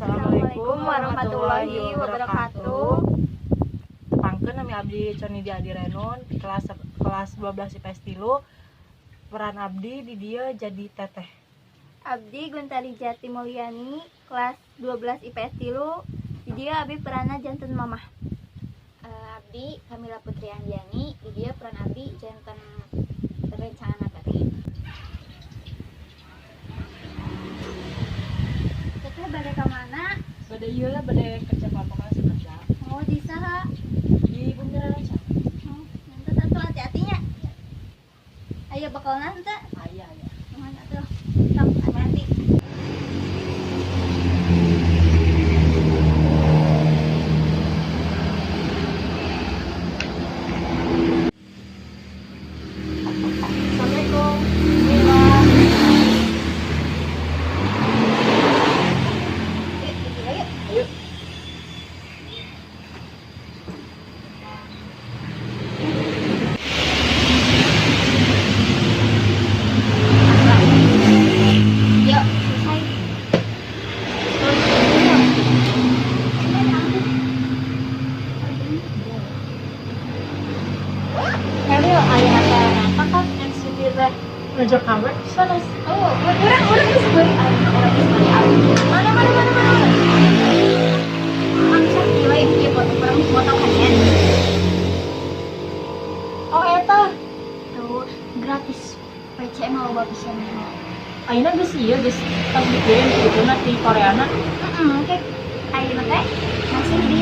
Assalamualaikum warahmatullahi wabarakatuh. Tepangkeun nami abdi Cornidia Adi Renon kelas 12 IPS 3. Peran abdi di dieu jadi teteh. Abdi Guntari Jati Mulyani kelas 12 IPS 3. Di dieu abdi peranna janten mamah. Abdi Kamila Putri Andiani, di dieu peran abdi janten rencana teteh. Teteh bade ka mana? Bade ieu lah bade kerja pokoknya sekerja. Oh, di saha? Di Bundaran Ancam. Nanti satu hati-hatinya. Ayo bakal nanti. Aya. Mana tuh? Tam hati-hati. Assalamualaikum. Ayo. Yuk, selesai. Ariel aya apa kan NCT teh ngajak kamu sana. Oh, orang geus bari orang geus bari mana. Angkat nilai ieu foto orang foto kan ya. Oh eta. Tuh, gratis. PC mau bagus ya. Ayeuna geus ieu geus pas dikirim gitu di Koreana. Oke. Ayeuna teh masih di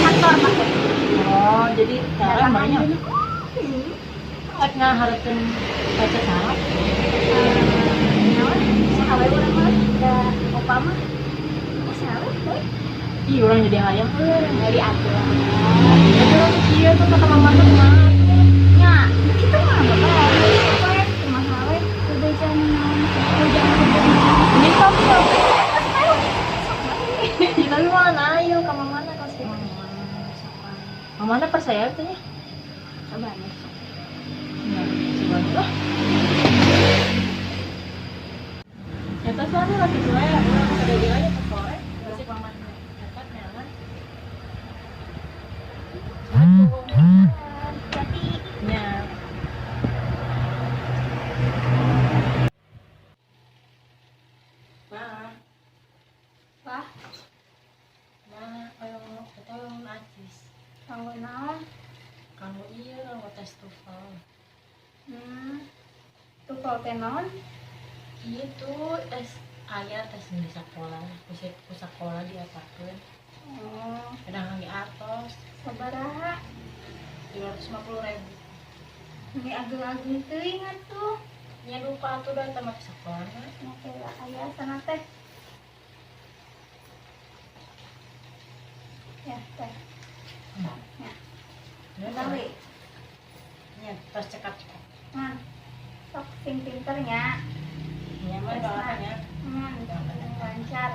kantor pakai. Oh, jadi sekarang banyak. Rek ngahareukeun baca sarap. Sahawe urang mah da opa mah. Sahawe euy. Ih, urang jadi hayang Dari atuh. Jadi urang ieu tuh kata mama teh mah. Nya, kitu mah bapak. Cuma hawe kudu jangan Ini kamu tapi mana ayo ke mana kau sih? Mana percaya tuh ya? coba nih. Ya, coba dulu. Ya terus mana lagi tua ya? Udah ada dia aja ke sore. Masih paman dapat nyaman. Jadi Ya. Nah, wah, ayo kita yang najis. kanggo naon? Kamu iya mau tes TOEFL. TOEFL teh naon? Iya tuh tes ayah tes di sekolah, pusat sekolah diapakan. Oh, Kadang lagi atos sabaraha? 250.000. Ini ageng-ageng teuing atuh. Ya lupa tuh dah tamat sekolah. Oke lah, aya sana teh. Ya, teh. Ya, kali. Ya tes cekap-cekap. Man, sok sing pinternya. Iya mah doakannya. Lancar.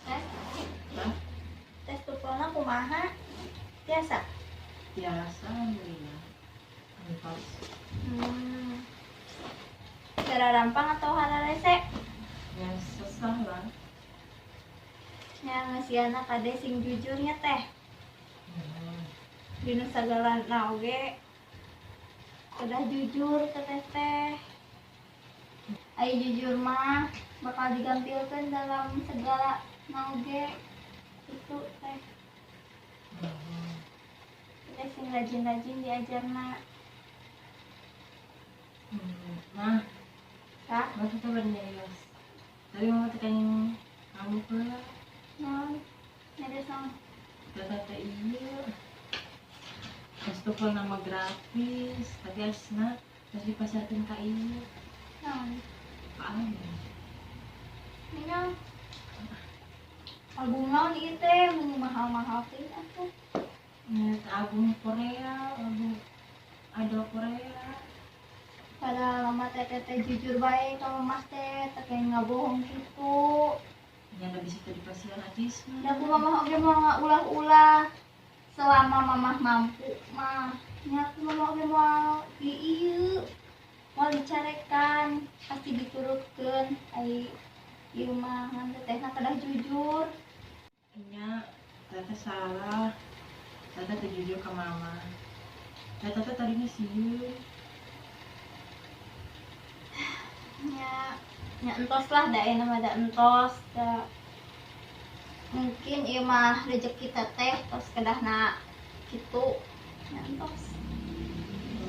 Hah? Tes TOEFL-na kumaha? Biasa. Biasa alhamdulillah. Pas. Cara rampang atau hal rese? Ya susah lah. Ya ngasih anak kade sing jujurnya teh. Dina sagala nauge udah jujur ke teteh. Ayo jujur mah bakal digampilkan dalam segala nauge itu teh. Kita sing rajin-rajin diajarna. Nah, Kak, waktu itu bernyarios. Tapi mau tekan kamu pula. non, ada sama. Kata iya. Pas TOEFL nama gratis, tapi asna harus dipasarkan ke iya. Non, Apaan? ini album naon ieu teh mahal-mahal teh atuh. Album Korea, album idol Korea. Padahal mama teh jujur baik kalau mas teh teh nggak bohong gitu. Yang bisa jadi pasien Ajis. Dan aku mama oke mau nggak ulah-ulah selama mama mampu mah. Ya aku mama oke mau iya mau dicarekan pasti diturutkan. Ai ieu mah ngan teh kadah jujur. Nya Tete salah. Tete teh jujur ke mama. Tete tadinya sih. Ya entos lah da nama da entos da. Mungkin ieu mah rezeki teteh tos kedahna kitu ya entos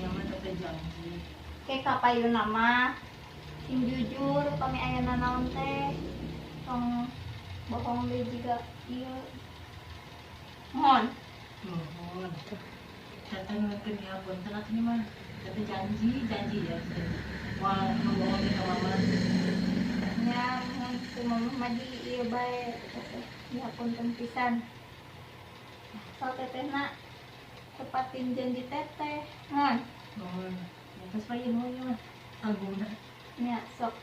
Nya mah Tete janji. ke kapayu nama sing jujur kami aya naon teh tong bohong deui juga ieu mohon Mohon. Tete ngeukeun ngapunten atuh mah. Tete janji ya. Wah, ngomongin ke mama. nya mohon ku mamah madi ieu bae teteh dihapunten pisan so tetehna tepatin janji teteh mohon Mohon. Ya terus bae ieu mah. Angguna. nya sok